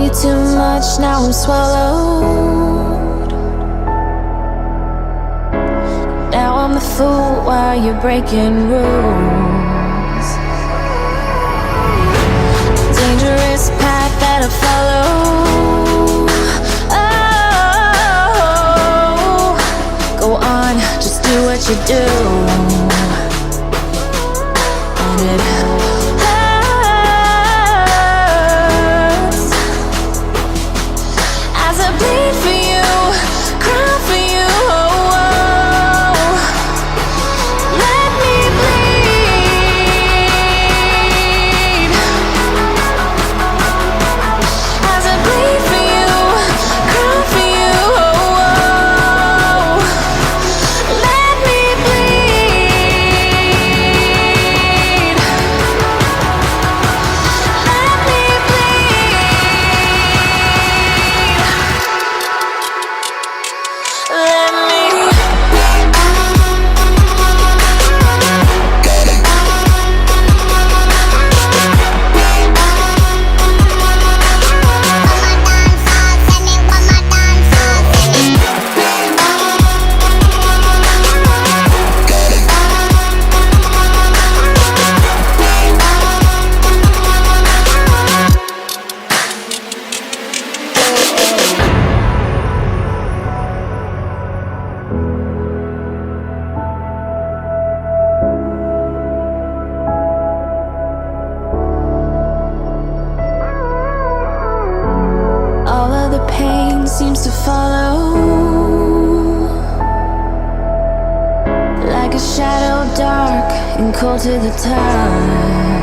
you too much, now I'm swallowed. Now I'm the fool while you're breaking rules. Dangerous path that I follow. Oh, go on, just do what you do. And it hurts as I bleed for you, cry for you. Let me bleed as I bleed for you, cry for you. Let me bleed. Let me bleed. Let me. All of the pain seems to follow, like a shadow dark and cold to the touch.